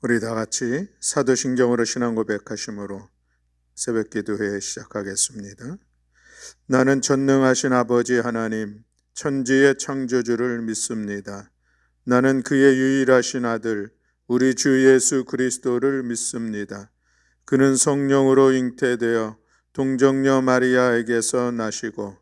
우리 다 같이 사도신경으로 신앙 고백하심으로 새벽 기도회 시작하겠습니다. 나는 전능하신 아버지 하나님, 천지의 창조주를 믿습니다. 나는 그의 유일하신 아들, 우리 주 예수 그리스도를 믿습니다. 그는 성령으로 잉태되어 동정녀 마리아에게서 나시고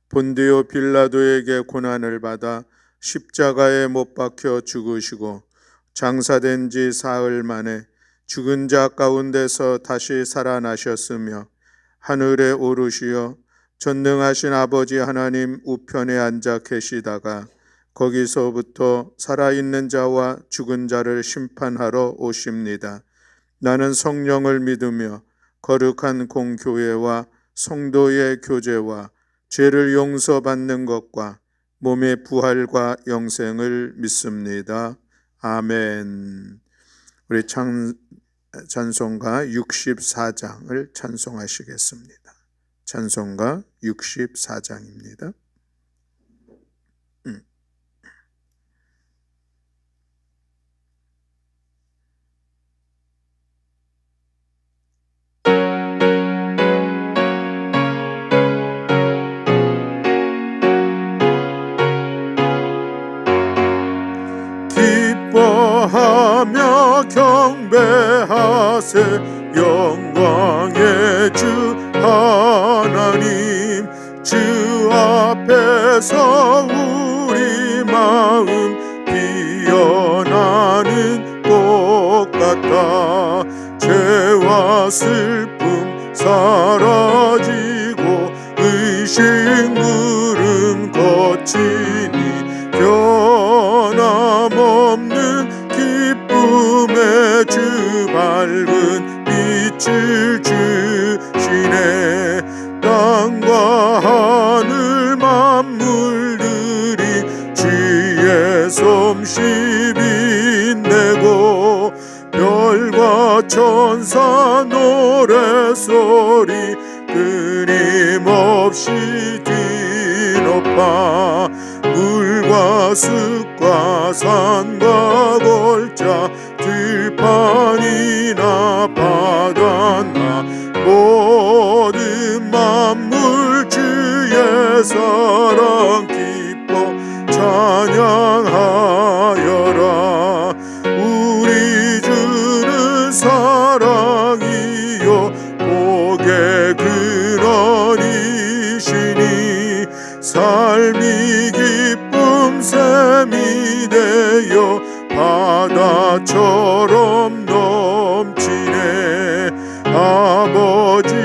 본디오 빌라도에게 고난을 받아 십자가에 못 박혀 죽으시고 장사된 지 사흘 만에 죽은 자 가운데서 다시 살아나셨으며 하늘에 오르시어 전능하신 아버지 하나님 우편에 앉아 계시다가 거기서부터 살아있는 자와 죽은 자를 심판하러 오십니다. 나는 성령을 믿으며 거룩한 공교회와 성도의 교제와 죄를 용서받는 것과 몸의 부활과 영생을 믿습니다. 아멘. 우리 찬송가 64장을 찬송하시겠습니다. 찬송가 64장입니다. 기뻐하며 경배하세 영광의 주 하나님, 주 앞에서 우리 마음 피어나는 꽃 같아. 죄와 슬픔 사라지고 의식 물음 거치니 변함없는 기쁨의 주 밝은 빛을 주시네. 땅과 하늘 만물들이 주의 솜씨 빛내고 별과 천사 노래소리 끊임없이 뒤높아. 물과 숲과 산과 골짜 들판이나 바다나 모든 만물 주의 사랑 기뻐 찬양하여라. 우리 주는 사랑이요 복의 근원이시니 삶이 기쁨 샘이 되어 바다처럼 넘치네. 아버지의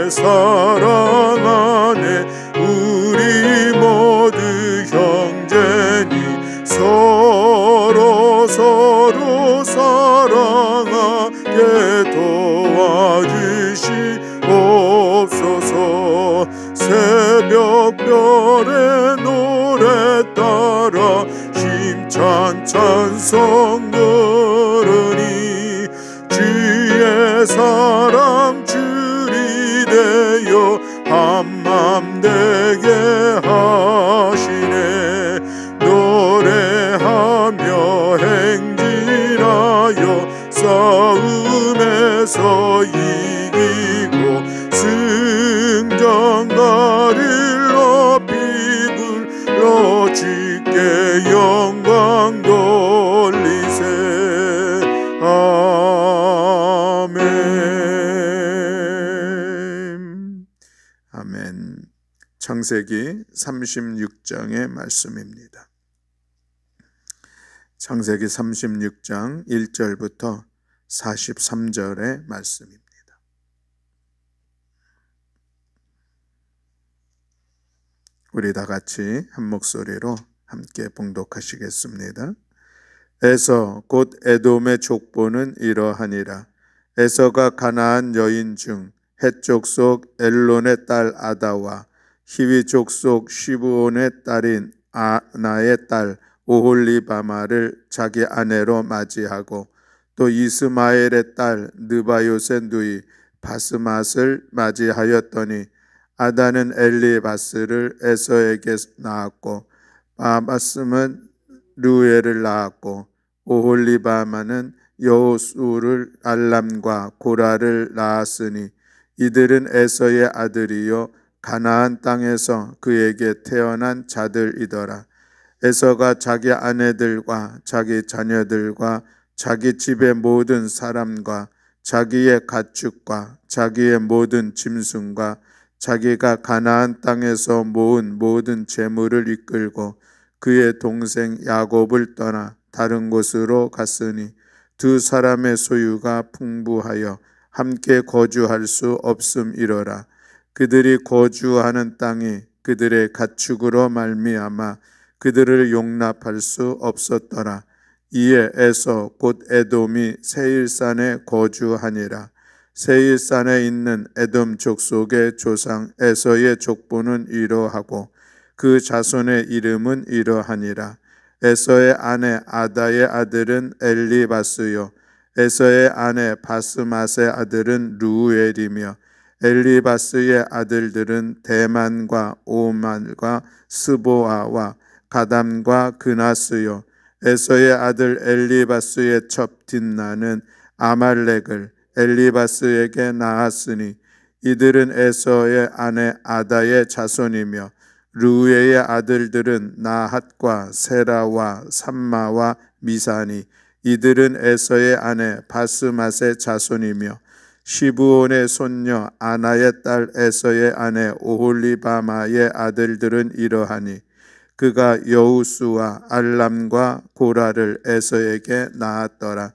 사랑 안에 우리 모두 형제니 서로 사랑하게 도와주시옵소서. 새벽별의 노래 따라 힘찬 찬송 부르니 주의 사랑 줄이 되어 한맘 되게 하시네. 노래하며 행진하여 싸움에서 이기고 승전가를 높이 불러 주께 영광 돌리세. 아멘. 아멘. 창세기 36장의 말씀입니다. 창세기 36장 1절부터 43절의 말씀입니다. 우리 다 같이 한 목소리로 함께 봉독하시겠습니다. 에서 곧 에돔의 족보는 이러하니라. 에서가 가나안 여인 중 헷 족속 엘론의 딸 아다와 히위 족속 시브온의 딸인 아나의 딸 오홀리바마를 자기 아내로 맞이하고 또 이스마엘의 딸 느바요의 누이 바스맛을 맞이하였더니 아다는 엘리바스를 에서에게 낳았고 바스는 루엘을 낳았고 오홀리바마는 여호수를 알람과 고라를 낳았으니 이들은 에서의 아들이요 가나안 땅에서 그에게 태어난 자들이더라. 에서가 자기 아내들과 자기 자녀들과 자기 집의 모든 사람과 자기의 가축과 자기의 모든 짐승과 자기가 가나안 땅에서 모은 모든 재물을 이끌고 그의 동생 야곱을 떠나 다른 곳으로 갔으니 두 사람의 소유가 풍부하여 함께 거주할 수 없음이로라. 그들이 거주하는 땅이 그들의 가축으로 말미암아 그들을 용납할 수 없었더라. 이에 에서 곧 에돔이 세일산에 거주하니라. 세일산에 있는 에돔 족속의 조상 에서의 족보는 이러하고 그 자손의 이름은 이러하니라. 에서의 아내 아다의 아들은 엘리바스요 에서의 아내 바스맛의 아들은 루엘이며 엘리바스의 아들들은 대만과 오만과 스보아와 가담과 그나스요 에서의 아들 엘리바스의 첩 딘나는 아말렉을 엘리바스에게 낳았으니 이들은 에서의 아내 아다의 자손이며 루에의 아들들은 나핫과 세라와 삼마와 미사니 이들은 에서의 아내 바스맛의 자손이며 시브온의 손녀 아나의 딸 에서의 아내 오홀리바마의 아들들은 이러하니 그가 여우수와 알람과 고라를 에서에게 낳았더라.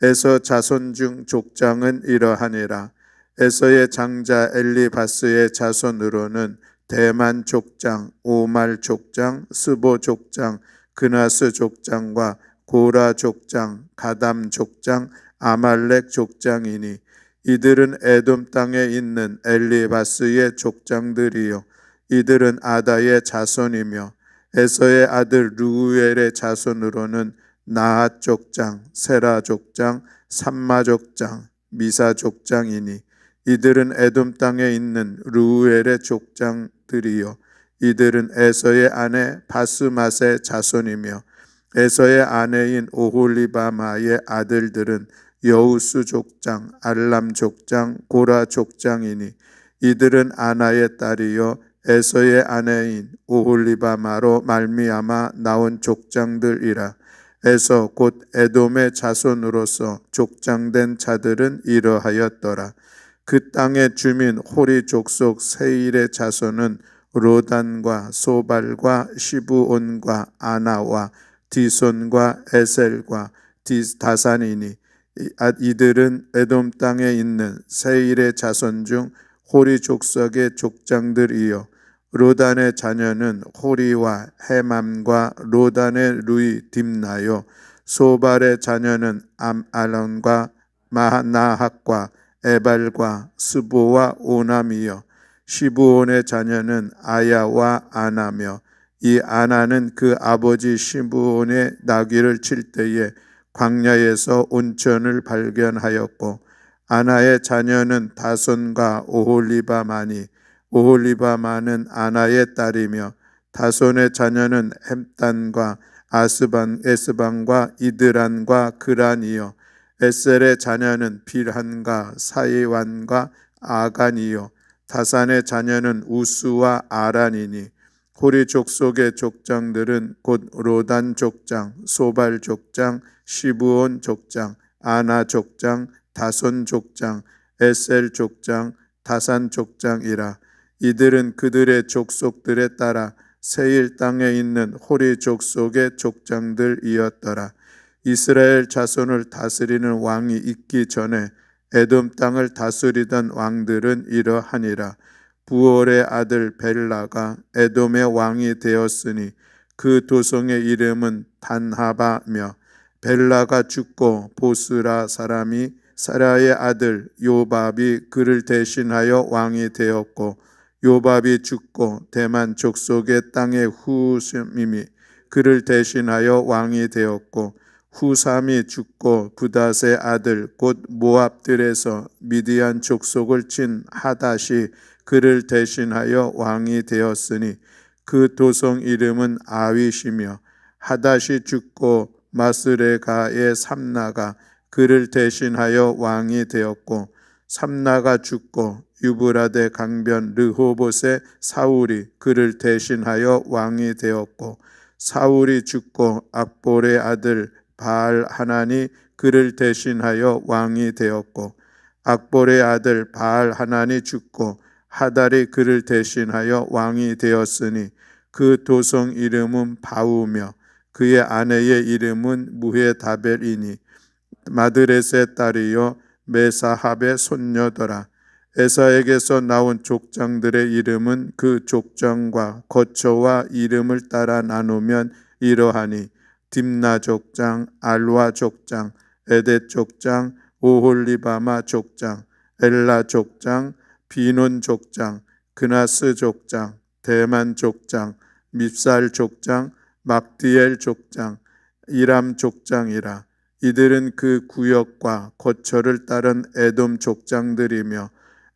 에서 자손 중 족장은 이러하니라. 에서의 장자 엘리바스의 자손으로는 대만 족장, 오말 족장, 스보 족장, 그나스 족장과 고라 족장, 가담 족장, 아말렉 족장이니 이들은 에돔 땅에 있는 엘리바스의 족장들이요 이들은 아다의 자손이며 에서의 아들 루엘의 자손으로는 나핫 족장, 세라 족장, 삼마 족장, 미사 족장이니 이들은 에돔 땅에 있는 루엘의 족장들이요 이들은 에서의 아내 바스맛의 자손이며 에서의 아내인 오홀리바마의 아들들은 여우수 족장, 알람 족장, 고라 족장이니 이들은 아나의 딸이요 에서의 아내인 오홀리바마로 말미암아 나온 족장들이라. 에서 곧 에돔의 자손으로서 족장된 자들은 이러하였더라. 그 땅의 주민 호리 족속 세일의 자손은 로단과 소발과 시브온과 아나와 디손과 에셀과 다산이니 이들은 에돔 땅에 있는 세일의 자손 중 호리 족속의 족장들이요 로단의 자녀는 호리와 헤맘과 로단의 루이 딥나요 소발의 자녀는 암알론과 마나핫과 에발과 스보와 오남이요 시브온의 자녀는 아야와 아나며 이 아나는 그 아버지 시브온의 나귀를 칠 때에 광야에서 온천을 발견하였고 아나의 자녀는 다손과 오홀리바마니 오홀리바마는 아나의 딸이며 다손의 자녀는 햄단과 에스방과 이드란과 그란이요 에셀의 자녀는 빌한과 사이완과 아간이요 다산의 자녀는 우스와 아란이니 호리 족속의 족장들은 곧 로단 족장, 소발 족장, 시브온 족장, 아나 족장, 다손 족장, 에셀 족장, 다산 족장이라. 이들은 그들의 족속들에 따라 세일 땅에 있는 호리 족속의 족장들이었더라. 이스라엘 자손을 다스리는 왕이 있기 전에 에돔 땅을 다스리던 왕들은 이러하니라. 부올의 아들 벨라가 에돔의 왕이 되었으니 그 도성의 이름은 단하바며 벨라가 죽고 보스라 사람이 사라의 아들 요밥이 그를 대신하여 왕이 되었고 요밥이 죽고 대만 족속의 땅의 후심이 그를 대신하여 왕이 되었고 후삼이 죽고 부닷의 아들 곧 모압들에서 미디안 족속을 친 하닷이 그를 대신하여 왕이 되었으니 그 도성 이름은 아윗이며 하닷이 죽고 마스레가의 삼나가 그를 대신하여 왕이 되었고, 삼나가 죽고 유브라데 강변 르호봇의 사울이 그를 대신하여 왕이 되었고, 사울이 죽고 악볼의 아들 바알 하난이 그를 대신하여 왕이 되었고, 악볼의 아들 바알 하난이 죽고 하달이 그를 대신하여 왕이 되었으니 그 도성 이름은 바우며 그의 아내의 이름은 무헤다벨이니 마드렛의 딸이요 메사합의 손녀더라. 에사에게서 나온 족장들의 이름은 그 족장과 거처와 이름을 따라 나누면 이러하니 딥나 족장, 알와 족장, 에뎃 족장, 오홀리바마 족장, 엘라 족장, 비논 족장, 그나스 족장, 대만 족장, 밉살 족장, 막디엘 족장, 이람 족장이라. 이들은 그 구역과 거처를 따른 에돔 족장들이며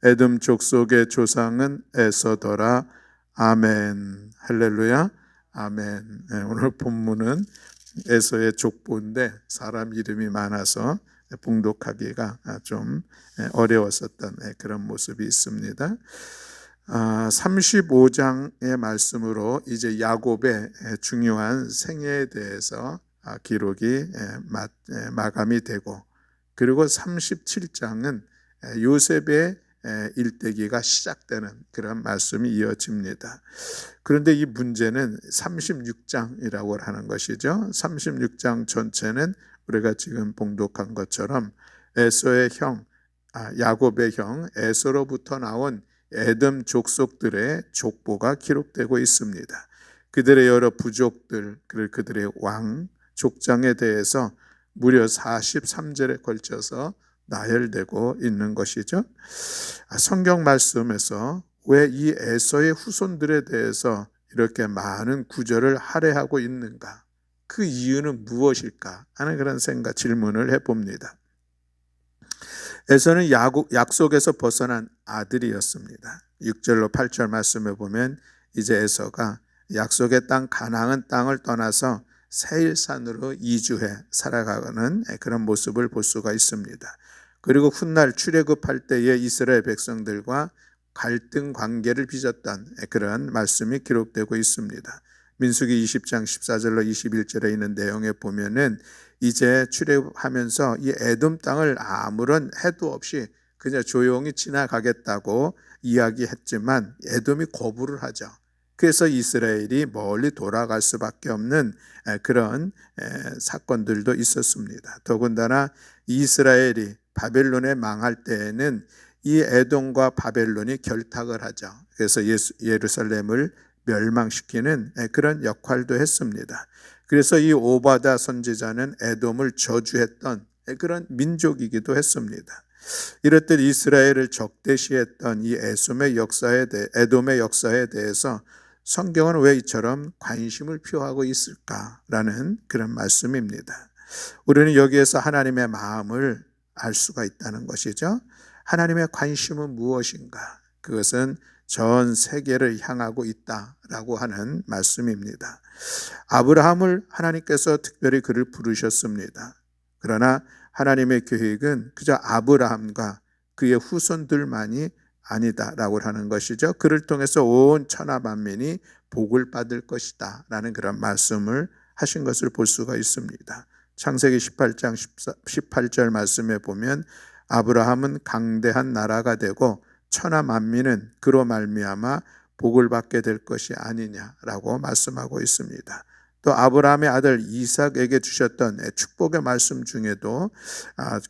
에돔 족속의 조상은 에서더라. 아멘. 할렐루야. 아멘. 오늘 본문은 에서의 족보인데 사람 이름이 많아서 봉독하기가 좀 어려웠었던 그런 모습이 있습니다. 35장의 말씀으로 이제 야곱의 중요한 생애에 대해서 기록이 마감이 되고, 그리고 37장은 요셉의 일대기가 시작되는 그런 말씀이 이어집니다. 그런데 이 문제는 36장이라고 하는 것이죠. 36장 전체는 우리가 지금 봉독한 것처럼 에서의 형, 야곱의 형 에서로부터 나온 에돔 족속들의 족보가 기록되고 있습니다. 그들의 여러 부족들, 그들의 왕, 족장에 대해서 무려 43절에 걸쳐서 나열되고 있는 것이죠. 성경 말씀에서 왜 이 에서의 후손들에 대해서 이렇게 많은 구절을 할애하고 있는가? 그 이유는 무엇일까 하는 그런 질문을 해봅니다. 에서는 약속에서 벗어난 아들이었습니다. 6절로 8절 말씀에 보면 이제 에서가 약속의 땅 가나안 땅을 떠나서 세일산으로 이주해 살아가는 그런 모습을 볼 수가 있습니다. 그리고 훗날 출애굽할 때에 이스라엘 백성들과 갈등 관계를 빚었던 그런 말씀이 기록되고 있습니다. 민수기 20장 14절로 21절에 있는 내용에 보면은 이제 출애굽하면서 이 에돔 땅을 아무런 해도 없이 그냥 조용히 지나가겠다고 이야기했지만 에돔이 거부를 하죠. 그래서 이스라엘이 멀리 돌아갈 수밖에 없는 그런 사건들도 있었습니다. 더군다나 이스라엘이 바벨론에 망할 때에는 이 에돔과 바벨론이 결탁을 하죠. 그래서 예루살렘을 멸망시키는 그런 역할도 했습니다. 그래서 이 오바다 선지자는 에돔을 저주했던 그런 민족이기도 했습니다. 이렇듯 이스라엘을 적대시했던 이 에돔의 역사에 대해서 성경은 왜 이처럼 관심을 표하고 있을까라는 그런 말씀입니다. 우리는 여기에서 하나님의 마음을 알 수가 있다는 것이죠. 하나님의 관심은 무엇인가? 그것은 전 세계를 향하고 있다라고 하는 말씀입니다. 아브라함을 하나님께서 특별히 그를 부르셨습니다. 그러나 하나님의 계획은 그저 아브라함과 그의 후손들만이 아니다라고 하는 것이죠. 그를 통해서 온 천하 만민이 복을 받을 것이다 라는 그런 말씀을 하신 것을 볼 수가 있습니다. 창세기 18장 18절 말씀에 보면 아브라함은 강대한 나라가 되고 천하 만민은 그로 말미암아 복을 받게 될 것이 아니냐라고 말씀하고 있습니다. 또 아브라함의 아들 이삭에게 주셨던 축복의 말씀 중에도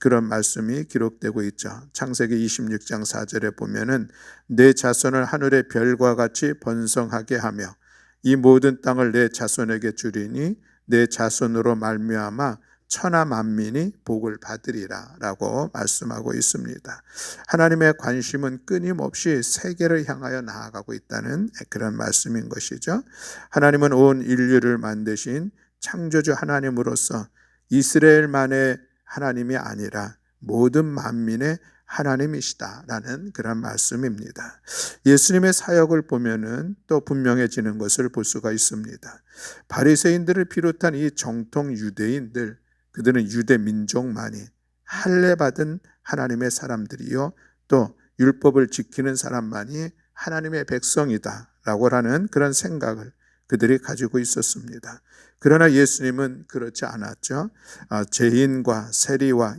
그런 말씀이 기록되고 있죠. 창세기 26장 4절에 보면은 내 자손을 하늘의 별과 같이 번성하게 하며 이 모든 땅을 내 자손에게 주리니 내 자손으로 말미암아 천하 만민이 복을 받으리라 라고 말씀하고 있습니다. 하나님의 관심은 끊임없이 세계를 향하여 나아가고 있다는 그런 말씀인 것이죠. 하나님은 온 인류를 만드신 창조주 하나님으로서 이스라엘만의 하나님이 아니라 모든 만민의 하나님이시다라는 그런 말씀입니다. 예수님의 사역을 보면은 또 분명해지는 것을 볼 수가 있습니다. 바리새인들을 비롯한 이 정통 유대인들, 그들은 유대 민족만이 할례받은 하나님의 사람들이요 또 율법을 지키는 사람만이 하나님의 백성이다라고 하는 그런 생각을 그들이 가지고 있었습니다. 그러나 예수님은 그렇지 않았죠. 죄인과 세리와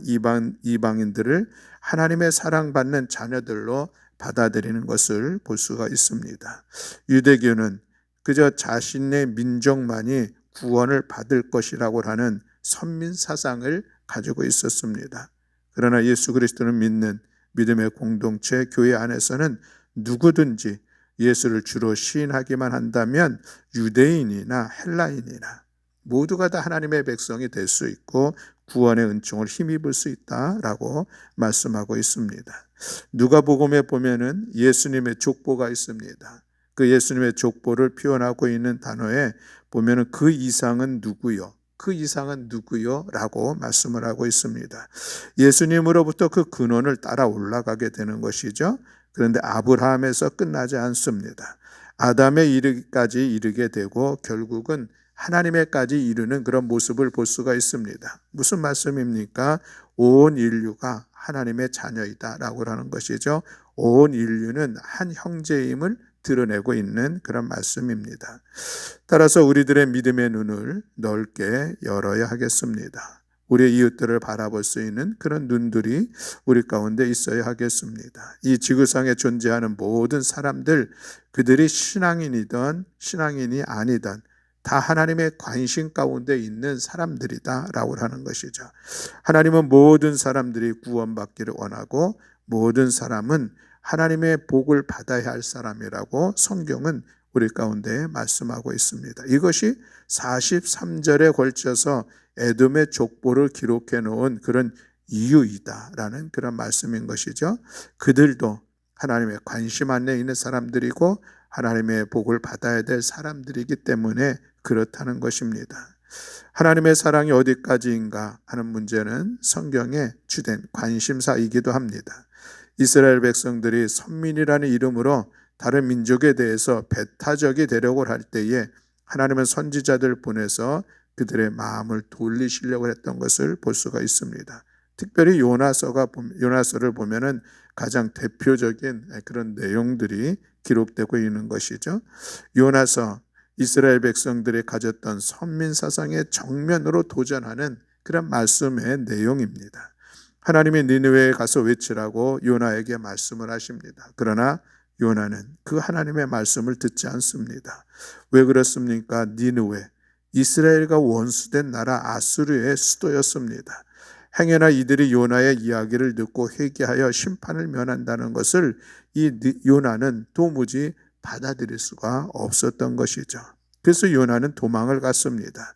이방인들을 하나님의 사랑받는 자녀들로 받아들이는 것을 볼 수가 있습니다. 유대교는 그저 자신의 민족만이 구원을 받을 것이라고 하는 선민 사상을 가지고 있었습니다. 그러나 예수 그리스도를 믿는 믿음의 공동체 교회 안에서는 누구든지 예수를 주로 시인하기만 한다면 유대인이나 헬라인이나 모두가 다 하나님의 백성이 될 수 있고 구원의 은총을 힘입을 수 있다라고 말씀하고 있습니다. 누가복음에 보면은 예수님의 족보가 있습니다. 그 예수님의 족보를 표현하고 있는 단어에 보면은 그 이상은 누구요? 그 이상은 누구요? 라고 말씀을 하고 있습니다. 예수님으로부터 그 근원을 따라 올라가게 되는 것이죠. 그런데 아브라함에서 끝나지 않습니다. 아담에 이르기까지 이르게 되고 결국은 하나님에까지 이르는 그런 모습을 볼 수가 있습니다. 무슨 말씀입니까? 온 인류가 하나님의 자녀이다 라고 하는 것이죠. 온 인류는 한 형제임을 드러내고 있는 그런 말씀입니다. 따라서 우리들의 믿음의 눈을 넓게 열어야 하겠습니다. 우리의 이웃들을 바라볼 수 있는 그런 눈들이 우리 가운데 있어야 하겠습니다. 이 지구상에 존재하는 모든 사람들, 그들이 신앙인이든 신앙인이 아니든 다 하나님의 관심 가운데 있는 사람들이다 라고 하는 것이죠. 하나님은 모든 사람들이 구원받기를 원하고 모든 사람은 하나님의 복을 받아야 할 사람이라고 성경은 우리 가운데 말씀하고 있습니다. 이것이 43절에 걸쳐서 에돔의 족보를 기록해 놓은 그런 이유이다라는 그런 말씀인 것이죠. 그들도 하나님의 관심 안에 있는 사람들이고 하나님의 복을 받아야 될 사람들이기 때문에 그렇다는 것입니다. 하나님의 사랑이 어디까지인가 하는 문제는 성경의 주된 관심사이기도 합니다. 이스라엘 백성들이 선민이라는 이름으로 다른 민족에 대해서 배타적이 되려고 할 때에 하나님은 선지자들 보내서 그들의 마음을 돌리시려고 했던 것을 볼 수가 있습니다. 특별히 요나서를 보면은 가장 대표적인 그런 내용들이 기록되고 있는 것이죠. 요나서 이스라엘 백성들이 가졌던 선민 사상의 정면으로 도전하는 그런 말씀의 내용입니다. 하나님이 니느웨에 가서 외치라고 요나에게 말씀을 하십니다. 그러나 요나는 그 하나님의 말씀을 듣지 않습니다. 왜 그렇습니까? 니느웨, 이스라엘과 원수된 나라 아수르의 수도였습니다. 행여나 이들이 요나의 이야기를 듣고 회개하여 심판을 면한다는 것을 이 요나는 도무지 받아들일 수가 없었던 것이죠. 그래서 요나는 도망을 갔습니다.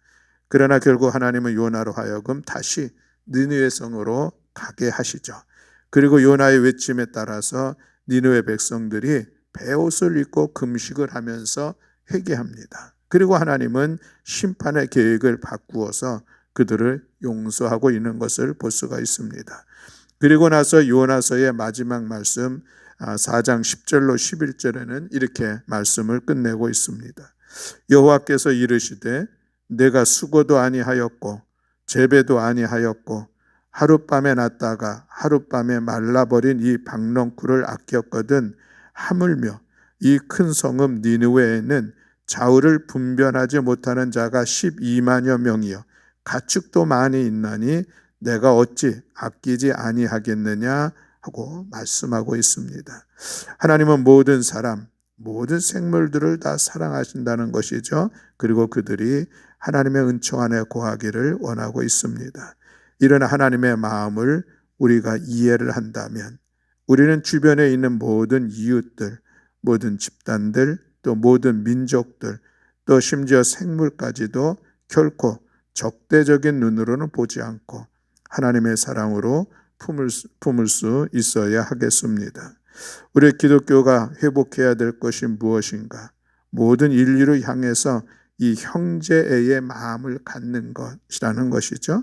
그러나 결국 하나님은 요나로 하여금 다시 니느웨 성으로 가게 하시죠. 그리고 요나의 외침에 따라서 니느웨 백성들이 베옷을 입고 금식을 하면서 회개합니다. 그리고 하나님은 심판의 계획을 바꾸어서 그들을 용서하고 있는 것을 볼 수가 있습니다. 그리고 나서 요나서의 마지막 말씀 4장 10절로 11절에는 이렇게 말씀을 끝내고 있습니다. 여호와께서 이르시되 내가 수고도 아니하였고 재배도 아니하였고 하룻밤에 났다가 하룻밤에 말라버린 이 박넝쿨을 아꼈거든 하물며 이 큰 성읍 니느웨에는 좌우를 분별하지 못하는 자가 12만여 명이요 가축도 많이 있나니 내가 어찌 아끼지 아니하겠느냐 하고 말씀하고 있습니다. 하나님은 모든 사람, 모든 생물들을 다 사랑하신다는 것이죠. 그리고 그들이 하나님의 은총 안에 거하기를 원하고 있습니다. 이런 하나님의 마음을 우리가 이해를 한다면 우리는 주변에 있는 모든 이웃들, 모든 집단들, 또 모든 민족들, 또 심지어 생물까지도 결코 적대적인 눈으로는 보지 않고 하나님의 사랑으로 품을 수 있어야 하겠습니다. 우리 기독교가 회복해야 될 것이 무엇인가? 모든 인류를 향해서 이 형제애의 마음을 갖는 것이라는 것이죠.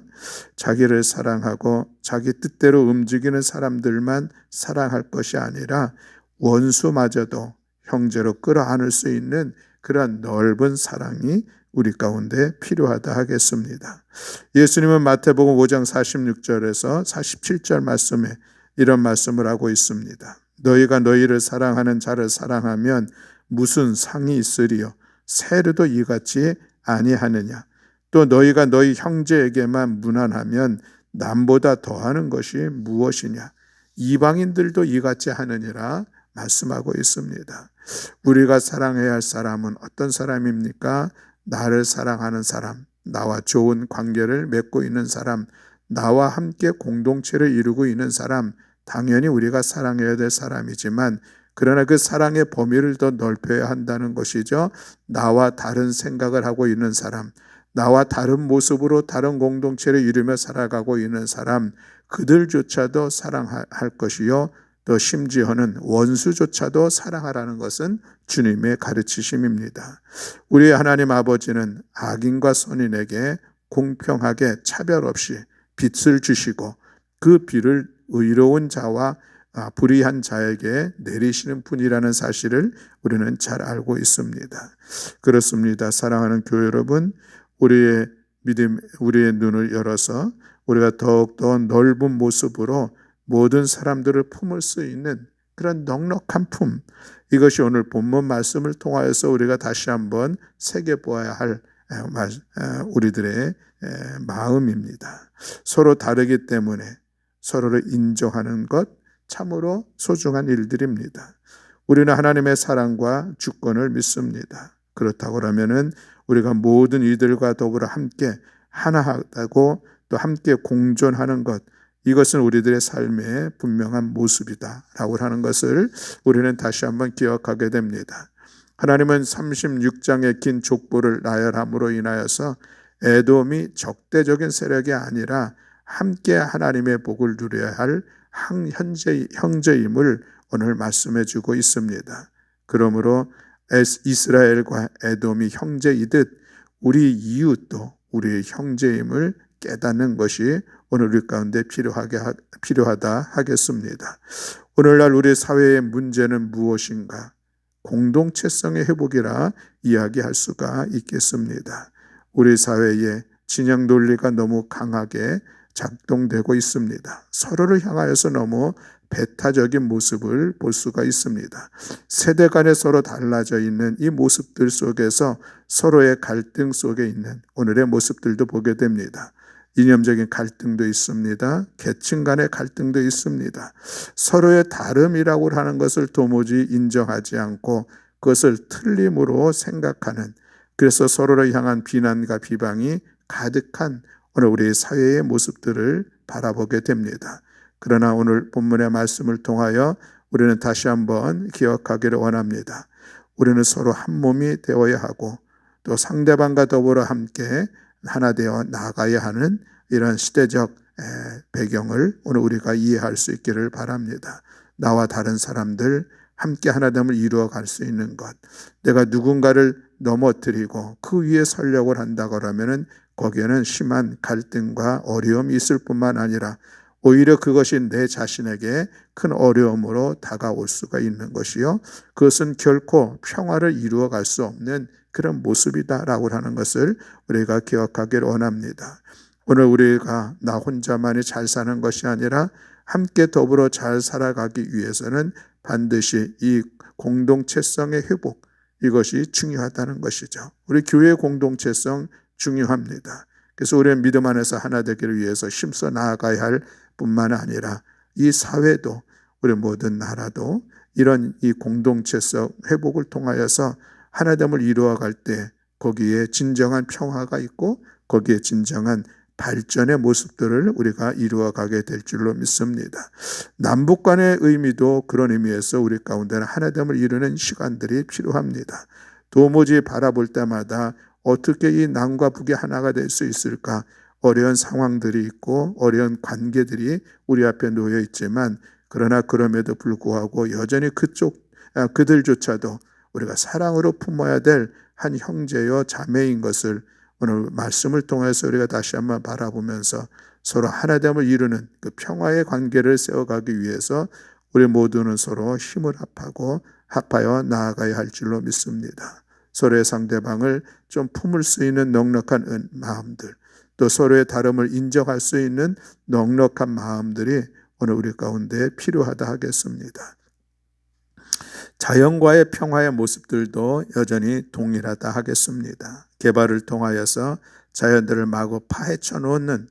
자기를 사랑하고 자기 뜻대로 움직이는 사람들만 사랑할 것이 아니라 원수마저도 형제로 끌어안을 수 있는 그런 넓은 사랑이 우리 가운데 필요하다 하겠습니다. 예수님은 마태복음 5장 46절에서 47절 말씀에 이런 말씀을 하고 있습니다. 너희가 너희를 사랑하는 자를 사랑하면 무슨 상이 있으리요? 세르도 이같이 아니하느냐? 또 너희가 너희 형제에게만 무난하면 남보다 더하는 것이 무엇이냐? 이방인들도 이같이 하느니라 말씀하고 있습니다. 우리가 사랑해야 할 사람은 어떤 사람입니까? 나를 사랑하는 사람, 나와 좋은 관계를 맺고 있는 사람, 나와 함께 공동체를 이루고 있는 사람, 당연히 우리가 사랑해야 될 사람이지만 그러나 그 사랑의 범위를 더 넓혀야 한다는 것이죠. 나와 다른 생각을 하고 있는 사람, 나와 다른 모습으로 다른 공동체를 이루며 살아가고 있는 사람, 그들조차도 사랑할 것이요 또 심지어는 원수조차도 사랑하라는 것은 주님의 가르치심입니다. 우리 하나님 아버지는 악인과 선인에게 공평하게 차별 없이 빛을 주시고 그 빛을 의로운 자와 불의한 자에게 내리시는 분이라는 사실을 우리는 잘 알고 있습니다. 그렇습니다. 사랑하는 교회 여러분, 우리의 믿음, 우리의 눈을 열어서 우리가 더욱더 넓은 모습으로 모든 사람들을 품을 수 있는 그런 넉넉한 품, 이것이 오늘 본문 말씀을 통하여서 우리가 다시 한번 새겨보아야 할 우리들의 마음입니다. 서로 다르기 때문에 서로를 인정하는 것 참으로 소중한 일들입니다. 우리는 하나님의 사랑과 주권을 믿습니다. 그렇다고 하면은 우리가 모든 이들과 더불어 함께 하나하다고 또 함께 공존하는 것, 이것은 우리들의 삶의 분명한 모습이다라고 하는 것을 우리는 다시 한번 기억하게 됩니다. 하나님은 36장의 긴 족보를 나열함으로 인하여서 에돔이 적대적인 세력이 아니라 함께 하나님의 복을 누려야 할 형제임을 오늘 말씀해 주고 있습니다. 그러므로 이스라엘과 에돔이 형제이듯 우리 이웃도 우리의 형제임을 깨닫는 것이 오늘 우리 가운데 필요하다 하겠습니다. 오늘날 우리 사회의 문제는 무엇인가? 공동체성의 회복이라 이야기할 수가 있겠습니다. 우리 사회에 진영 논리가 너무 강하게 작동되고 있습니다. 서로를 향하여서 너무 배타적인 모습을 볼 수가 있습니다. 세대 간에 서로 달라져 있는 이 모습들 속에서 서로의 갈등 속에 있는 오늘의 모습들도 보게 됩니다. 이념적인 갈등도 있습니다. 계층 간의 갈등도 있습니다. 서로의 다름이라고 하는 것을 도무지 인정하지 않고 그것을 틀림으로 생각하는, 그래서 서로를 향한 비난과 비방이 가득한 오늘 우리 사회의 모습들을 바라보게 됩니다. 그러나 오늘 본문의 말씀을 통하여 우리는 다시 한번 기억하기를 원합니다. 우리는 서로 한 몸이 되어야 하고 또 상대방과 더불어 함께 하나 되어 나가야 하는 이런 시대적 배경을 오늘 우리가 이해할 수 있기를 바랍니다. 나와 다른 사람들 함께 하나됨을 이루어 갈 수 있는 것, 내가 누군가를 넘어뜨리고 그 위에 설력을 한다고 하면 거기에는 심한 갈등과 어려움이 있을 뿐만 아니라 오히려 그것이 내 자신에게 큰 어려움으로 다가올 수가 있는 것이요, 그것은 결코 평화를 이루어 갈 수 없는 그런 모습이다라고 하는 것을 우리가 기억하기를 원합니다. 오늘 우리가 나 혼자만이 잘 사는 것이 아니라 함께 더불어 잘 살아가기 위해서는 반드시 이 공동체성의 회복, 이것이 중요하다는 것이죠. 우리 교회 공동체성 중요합니다. 그래서 우리의 믿음 안에서 하나 되기를 위해서 힘써 나아가야 할 뿐만 아니라 이 사회도 우리 모든 나라도 이런 이 공동체성 회복을 통하여서 하나됨을 이루어갈 때 거기에 진정한 평화가 있고 거기에 진정한 발전의 모습들을 우리가 이루어가게 될 줄로 믿습니다. 남북 간의 의미도 그런 의미에서 우리 가운데는 하나됨을 이루는 시간들이 필요합니다. 도무지 바라볼 때마다 어떻게 이 남과 북이 하나가 될 수 있을까? 어려운 상황들이 있고 어려운 관계들이 우리 앞에 놓여 있지만 그러나 그럼에도 불구하고 여전히 그들조차도 우리가 사랑으로 품어야 될 한 형제여 자매인 것을 오늘 말씀을 통해서 우리가 다시 한번 바라보면서 서로 하나됨을 이루는 그 평화의 관계를 세워가기 위해서 우리 모두는 서로 힘을 합하여 나아가야 할 줄로 믿습니다. 서로의 상대방을 좀 품을 수 있는 넉넉한 마음들, 또 서로의 다름을 인정할 수 있는 넉넉한 마음들이 오늘 우리 가운데 필요하다 하겠습니다. 자연과의 평화의 모습들도 여전히 동일하다 하겠습니다. 개발을 통하여서 자연들을 마구 파헤쳐 놓는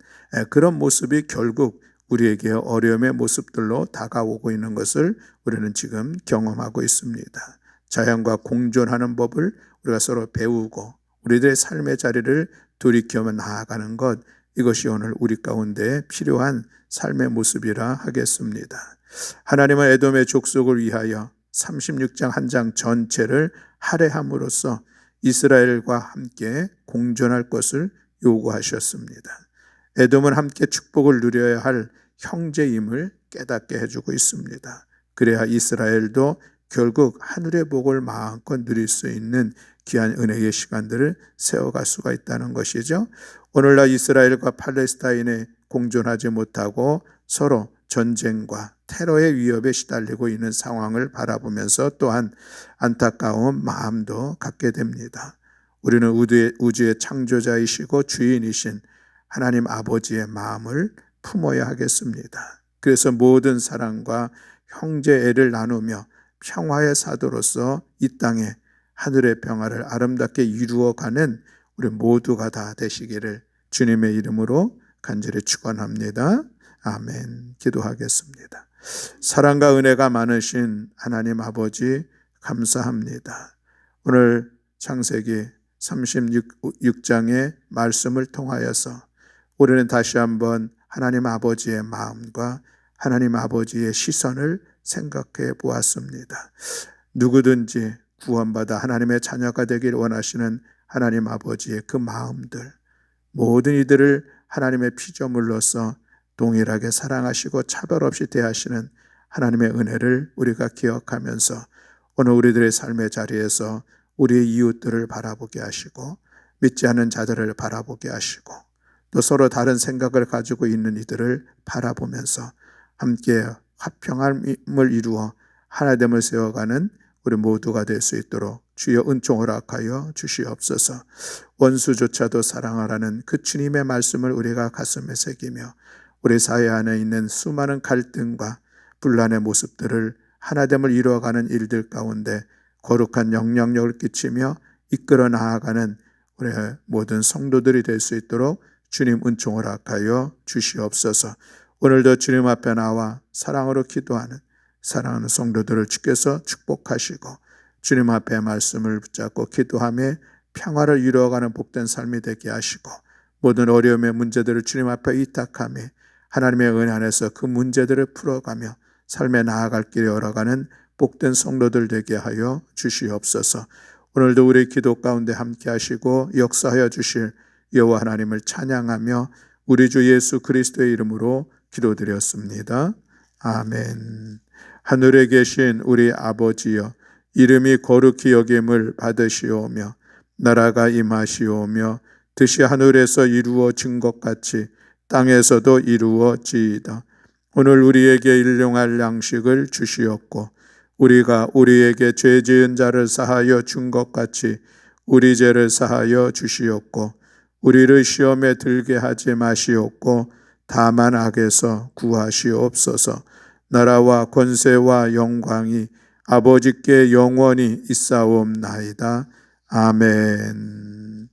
그런 모습이 결국 우리에게 어려움의 모습들로 다가오고 있는 것을 우리는 지금 경험하고 있습니다. 자연과 공존하는 법을 우리가 서로 배우고 우리들의 삶의 자리를 돌이켜 나아가는 것, 이것이 오늘 우리 가운데 필요한 삶의 모습이라 하겠습니다. 하나님은 에돔의 족속을 위하여 36장 한 장 전체를 할애함으로써 이스라엘과 함께 공존할 것을 요구하셨습니다. 에돔은 함께 축복을 누려야 할 형제임을 깨닫게 해주고 있습니다. 그래야 이스라엘도 결국 하늘의 복을 마음껏 누릴 수 있는 귀한 은혜의 시간들을 세워갈 수가 있다는 것이죠. 오늘날 이스라엘과 팔레스타인에 공존하지 못하고 서로 전쟁과 테러의 위협에 시달리고 있는 상황을 바라보면서 또한 안타까운 마음도 갖게 됩니다. 우리는 우주의 창조자이시고 주인이신 하나님 아버지의 마음을 품어야 하겠습니다. 그래서 모든 사랑과 형제애를 나누며 평화의 사도로서 이 땅에 하늘의 평화를 아름답게 이루어가는 우리 모두가 다 되시기를 주님의 이름으로 간절히 축원합니다. 아멘. 기도하겠습니다. 사랑과 은혜가 많으신 하나님 아버지 감사합니다. 오늘 창세기 36장의 말씀을 통하여서 우리는 다시 한번 하나님 아버지의 마음과 하나님 아버지의 시선을 생각해 보았습니다. 누구든지 구원받아 하나님의 자녀가 되길 원하시는 하나님 아버지의 그 마음들, 모든 이들을 하나님의 피조물로서 동일하게 사랑하시고 차별 없이 대하시는 하나님의 은혜를 우리가 기억하면서 오늘 우리들의 삶의 자리에서 우리의 이웃들을 바라보게 하시고 믿지 않는 자들을 바라보게 하시고 또 서로 다른 생각을 가지고 있는 이들을 바라보면서 함께 화평함을 이루어 하나됨을 세워가는 우리 모두가 될 수 있도록 주여 은총 허락하여 주시옵소서. 원수조차도 사랑하라는 그 주님의 말씀을 우리가 가슴에 새기며 우리 사회 안에 있는 수많은 갈등과 분란의 모습들을 하나됨을 이루어가는 일들 가운데 거룩한 영향력을 끼치며 이끌어 나아가는 우리 모든 성도들이 될 수 있도록 주님 은총 허락하여 주시옵소서. 오늘도 주님 앞에 나와 사랑으로 기도하는 사랑하는 성도들을 주께서 축복하시고 주님 앞에 말씀을 붙잡고 기도하며 평화를 이루어가는 복된 삶이 되게 하시고 모든 어려움의 문제들을 주님 앞에 위탁하며 하나님의 은혜 안에서 그 문제들을 풀어가며 삶에 나아갈 길을 열어가는 복된 성도들 되게 하여 주시옵소서. 오늘도 우리 기도 가운데 함께 하시고 역사하여 주실 여호와 하나님을 찬양하며 우리 주 예수 그리스도의 이름으로 기도드렸습니다. 아멘. 하늘에 계신 우리 아버지여, 이름이 거룩히 여김을 받으시오며 나라가 임하시오며 뜻이 하늘에서 이루어진 것 같이 땅에서도 이루어지이다. 오늘 우리에게 일용할 양식을 주시옵고 우리가 우리에게 죄 지은 자를 사하여 준 것 같이 우리 죄를 사하여 주시옵고 우리를 시험에 들게 하지 마시옵고 다만 악에서 구하시옵소서. 나라와 권세와 영광이 아버지께 영원히 있사옵나이다. 아멘.